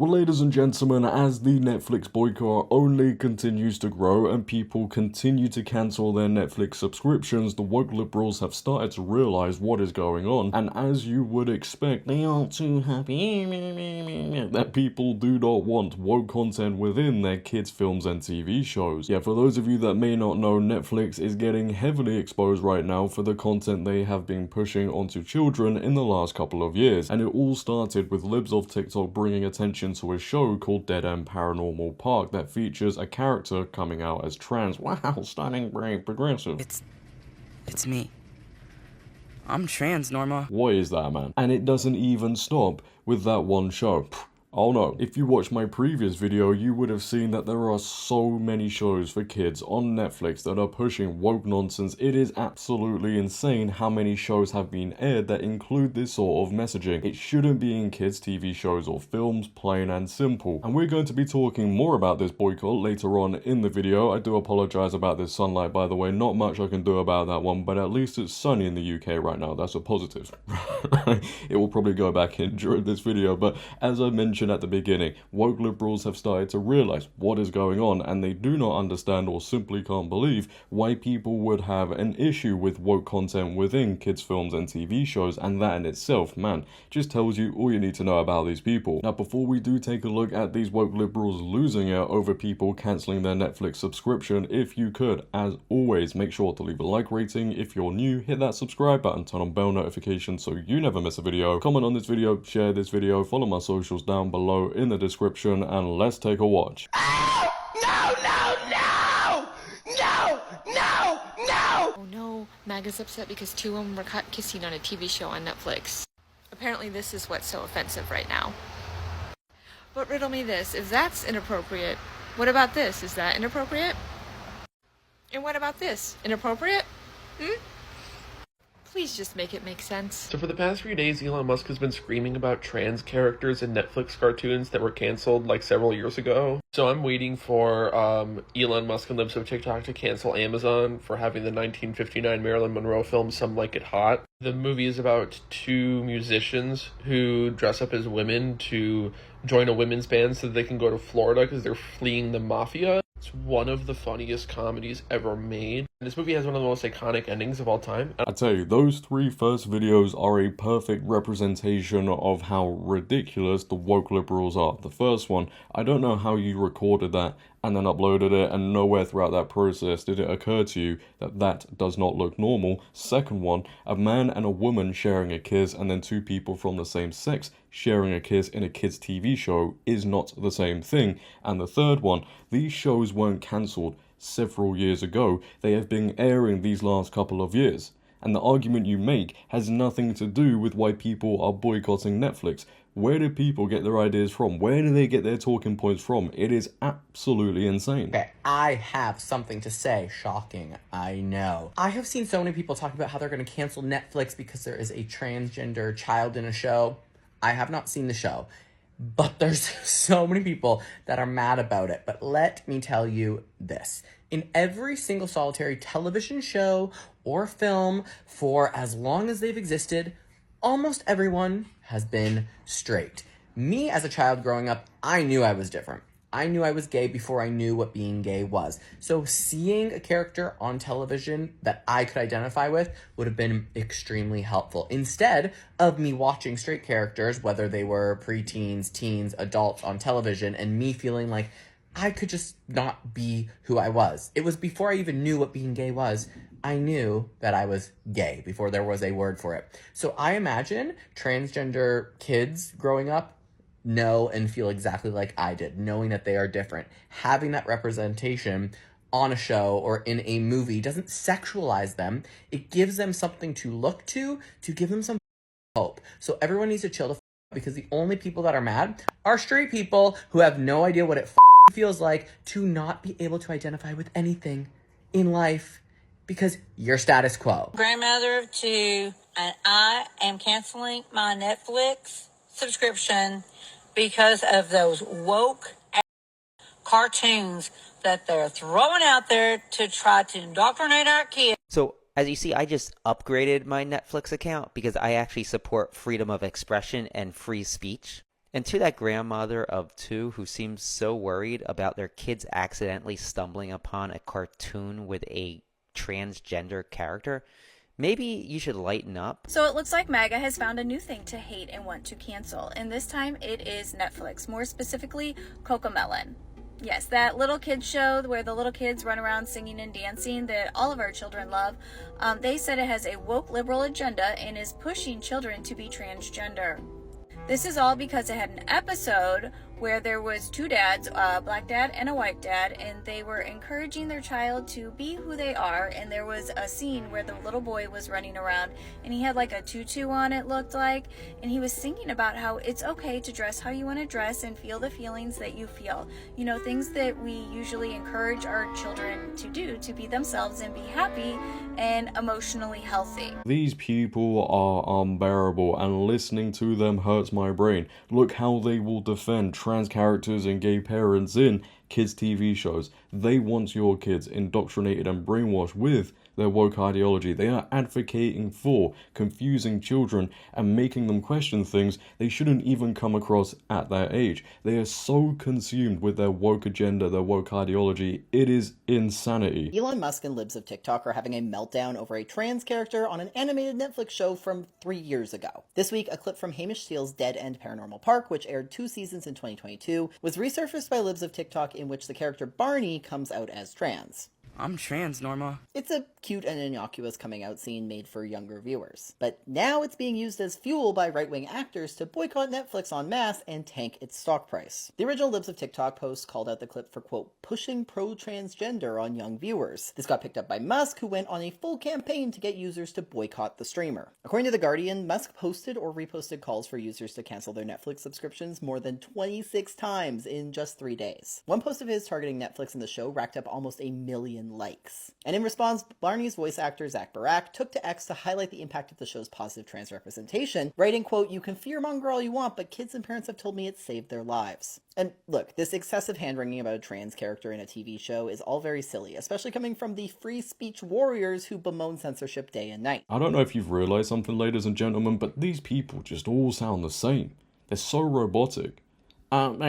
Well, ladies and gentlemen, as the Netflix boycott only continues to grow and people continue to cancel their Netflix subscriptions, the woke liberals have started to realize what is going on. And as you would expect, they aren't too happy that people do not want woke content within their kids' films and TV shows. Yeah, for those of you that may not know, Netflix is getting heavily exposed right now for the content they have been pushing onto children in the last couple of years. And it all started with libs of TikTok bringing attention to a show called Dead End Paranormal Park that features a character coming out as trans. Wow, stunning, brave, progressive. It's me. I'm trans, Norma. What is that, man? And it doesn't even stop with that one show. Oh no, if you watched my previous video, you would have seen that there are so many shows for kids on Netflix that are pushing woke nonsense. It is absolutely insane how many shows have been aired that include this sort of messaging. It shouldn't be in kids' TV shows or films, plain and simple. And we're going to be talking more about this boycott later on in the video. I do apologize about this sunlight, by the way. Not much I can do about that one, but at least it's sunny in the UK right now. That's a positive. It will probably go back in during this video, but as I mentioned at the beginning, woke liberals have started to realize what is going on, and they do not understand or simply can't believe why people would have an issue with woke content within kids' films and TV shows, and that in itself, man, just tells you all you need to know about these people. Now, before we do take a look at these woke liberals losing it over people cancelling their Netflix subscription, if you could, as always, make sure to leave a like rating. If you're new, hit that subscribe button, turn on bell notifications so you never miss a video, comment on this video, share this video, follow my socials down below in the description, and let's take a watch. Oh, no! Oh no, Maga's upset because two of them were caught kissing on a TV show on Netflix. Apparently this is what's so offensive right now. But riddle me this, if that's inappropriate, what about this? Is that inappropriate? And what about this? Inappropriate? Please just make it make sense. So for the past few days, Elon Musk has been screaming about trans characters in Netflix cartoons that were canceled like several years ago. So I'm waiting for Elon Musk and libs of TikTok to cancel Amazon for having the 1959 Marilyn Monroe film Some Like It Hot. The movie is about two musicians who dress up as women to join a women's band so that they can go to Florida because they're fleeing the mafia. It's one of the funniest comedies ever made. And this movie has one of the most iconic endings of all time. I tell you, those three first videos are a perfect representation of how ridiculous the woke liberals are. The first one, I don't know how you recorded that and then uploaded it, and nowhere throughout that process did it occur to you that that does not look normal. Second one, a man and a woman sharing a kiss, and then two people from the same sex sharing a kiss in a kids' TV show is not the same thing. And the third one, these shows weren't cancelled several years ago. They have been airing these last couple of years. And the argument you make has nothing to do with why people are boycotting Netflix. Where do people get their ideas from? Where do they get their talking points from? It is absolutely insane. Okay, I have something to say. Shocking, I know. I have seen so many people talk about how they're going to cancel Netflix because there is a transgender child in a show. I have not seen the show, but there's so many people that are mad about it. But let me tell you this. In every single solitary television show or film for as long as they've existed, almost everyone has been straight. Me, as a child growing up, I knew I was different. I knew I was gay before I knew what being gay was. So seeing a character on television that I could identify with would have been extremely helpful. Instead of me watching straight characters, whether they were preteens, teens, adults on television, and me feeling like I could just not be who I was. It was before I even knew what being gay was. I knew that I was gay before there was a word for it. So I imagine transgender kids growing up know and feel exactly like I did, knowing that they are different. Having that representation on a show or in a movie doesn't sexualize them. It gives them something to look to give them some hope. So everyone needs to chill the because the only people that are mad are straight people who have no idea what it feels like to not be able to identify with anything in life because you're status quo. Grandmother of two, and I am canceling my Netflix subscription because of those woke cartoons that they're throwing out there to try to indoctrinate our kids. So as you see, I just upgraded my Netflix account because I actually support freedom of expression and free speech. And to that grandmother of 2 who seems so worried about their kids accidentally stumbling upon a cartoon with a transgender character, maybe you should lighten up. So it looks like MAGA has found a new thing to hate and want to cancel, and this time it is Netflix, more specifically Cocomelon. Yes, that little kids show where the little kids run around singing and dancing that all of our children love. They said it has a woke liberal agenda and is pushing children to be transgender. This is all because it had an episode where there was 2 dads, a black dad and a white dad, and they were encouraging their child to be who they are. And there was a scene where the little boy was running around and he had like a tutu on, it looked like, and he was singing about how it's okay to dress how you want to dress and feel the feelings that you feel. You know, things that we usually encourage our children to do, to be themselves and be happy and emotionally healthy. These people are unbearable, and listening to them hurts my brain. Look how they will defend trans characters and gay parents in kids' TV shows. They want your kids indoctrinated and brainwashed with their woke ideology. They are advocating for confusing children and making them question things they shouldn't even come across at their age. They are so consumed with their woke agenda, their woke ideology. It is insanity. Elon Musk and libs of TikTok are having a meltdown over a trans character on an animated Netflix show from 3 years ago. This week, a clip from Hamish Steele's Dead End Paranormal Park, which aired 2 seasons in 2022, was resurfaced by libs of TikTok, in which the character Barney comes out as trans. I'm trans, Norma. It's a cute and innocuous coming out scene made for younger viewers. But now it's being used as fuel by right-wing actors to boycott Netflix en masse and tank its stock price. The original libs of TikTok post called out the clip for, quote, pushing pro-transgender on young viewers. This got picked up by Musk, who went on a full campaign to get users to boycott the streamer. According to The Guardian, Musk posted or reposted calls for users to cancel their Netflix subscriptions more than 26 times in just 3 days. One post of his targeting Netflix and the show racked up almost 1 million likes. And in response, Barney's voice actor Zach Barak took to X to highlight the impact of the show's positive trans representation, writing, quote, you can fearmonger all you want, but kids and parents have told me it saved their lives. And look, this excessive hand-wringing about a trans character in a TV show is all very silly, especially coming from the free speech warriors who bemoan censorship day and night. I don't know if you've realized something, ladies and gentlemen, but these people just all sound the same. They're so robotic. And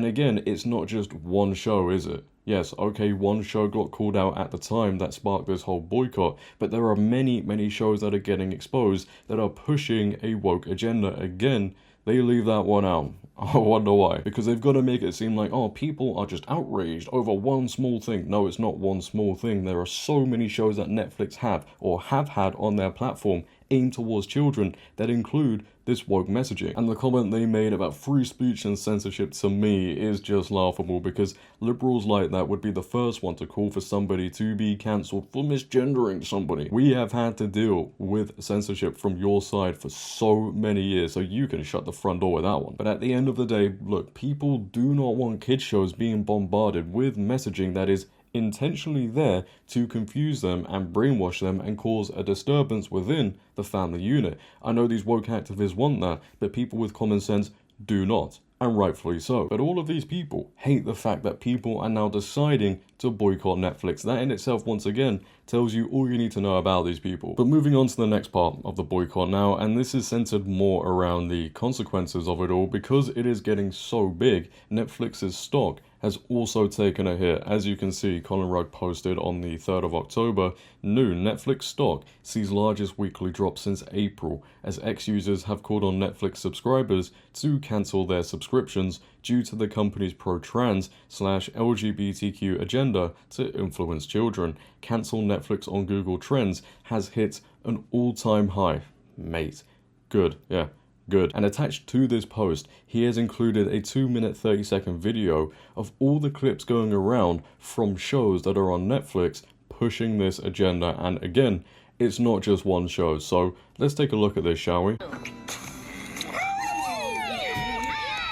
again, it's not just one show, is it? Yes, okay, one show got called out at the time that sparked this whole boycott, but there are many shows that are getting exposed that are pushing a woke agenda. Again, they leave that one out. I wonder why. Because they've got to make it seem like, oh, people are just outraged over one small thing. No, it's not one small thing. There are so many shows that Netflix have or have had on their platform aimed towards children that include this woke messaging. And the comment they made about free speech and censorship to me is just laughable, because liberals like that would be the first one to call for somebody to be cancelled for misgendering somebody. We have had to deal with censorship from your side for so many years, so you can shut the front door with that one. But at the end of the day, look, people do not want kids shows being bombarded with messaging that is intentionally there to confuse them and brainwash them and cause a disturbance within the family unit. I know these woke activists want that, but people with common sense do not, and rightfully so. But all of these people hate the fact that people are now deciding to boycott Netflix. That in itself, once again, tells you all you need to know about these people. But moving on to the next part of the boycott now, and this is centered more around the consequences of it all, because it is getting so big. Netflix's stock has also taken a hit. As you can see, Colin Rugg posted on the 3rd of October, new Netflix stock sees largest weekly drop since April, as ex-users have called on Netflix subscribers to cancel their subscriptions due to the company's pro-trans/LGBTQ agenda to influence children. Cancel Netflix on Google Trends has hit an all-time high. Mate, good, yeah. Good. And attached to this post, he has included a 2-minute 30-second video of all the clips going around from shows that are on Netflix pushing this agenda. And again, it's not just one show. So let's take a look at this, shall we?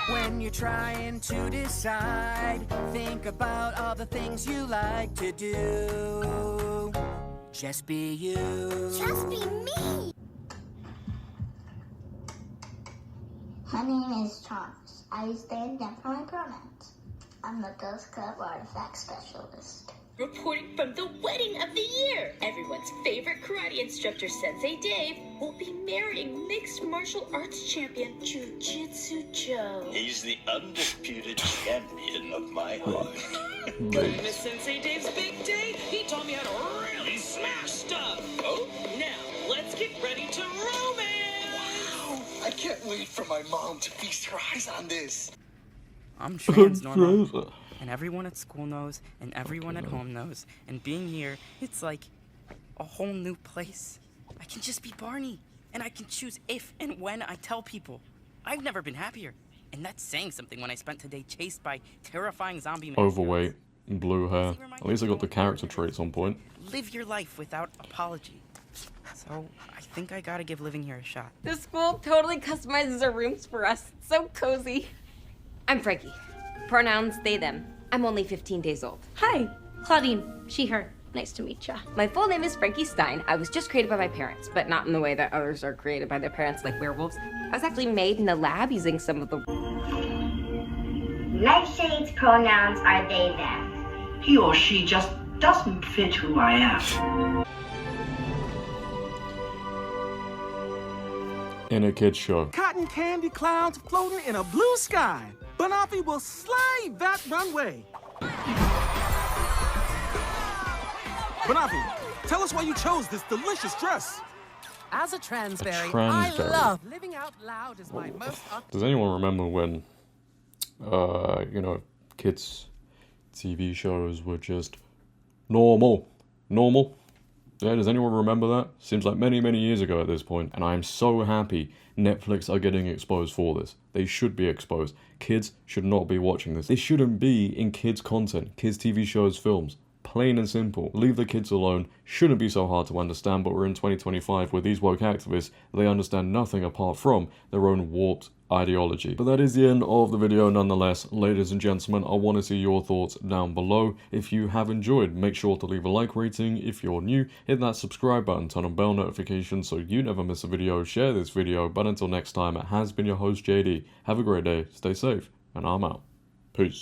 When you're trying to decide, think about all the things you like to do. Just be you. Just be me. My name is Charles. I stand up for my pronouns. I'm the Ghost Club Artifact Specialist. Reporting from the wedding of the year. Everyone's favorite karate instructor, Sensei Dave, will be marrying mixed martial arts champion Jiu-Jitsu Joe. He's the undisputed champion of my heart. Miss Sensei Dave's big day. He taught me how to really smash stuff. Oh, now let's get ready to romance. Wow, I can't wait for my mom to feast her eyes on this. I'm trans, Norma. And everyone at school knows, and everyone at home knows. And being here, it's like a whole new place. I can just be Barney, and I can choose if and when I tell people. I've never been happier. And that's saying something when I spent today chased by terrifying zombie men. Overweight, blue hair. At least I got the character traits on point. Live your life without apology. So, I think I gotta give living here a shot. The school totally customizes our rooms for us. It's so cozy. I'm Frankie. Pronouns they, them. I'm only 15 days old. Hi. Claudine. She, her. Nice to meet ya. My full name is Frankie Stein. I was just created by my parents, but not in the way that others are created by their parents, like werewolves. I was actually made in the lab using some of the... Nightshade's pronouns are they, them. He or she just doesn't fit who I am. In a kid's show. Cotton candy clouds floating in a blue sky. Banafi will slide that runway. Banafi, tell us why you chose this delicious dress. As a transberry, Transberry. I love living out loud is my most... Does anyone remember when, kids' TV shows were just normal? Normal? Yeah, does anyone remember that? Seems like many, many years ago at this point, and I am so happy Netflix are getting exposed for this. They should be exposed. Kids should not be watching this. This shouldn't be in kids' content, kids' TV shows, films. Plain and simple. Leave the kids alone. Shouldn't be so hard to understand, but we're in 2025 with these woke activists. They understand nothing apart from their own warped ideology. But that is the end of the video nonetheless. Ladies and gentlemen, I want to see your thoughts down below. If you have enjoyed, make sure to leave a like rating. If you're new, hit that subscribe button, turn on bell notifications so you never miss a video. Share this video, but until next time, it has been your host JD. Have a great day, stay safe, and I'm out. Peace.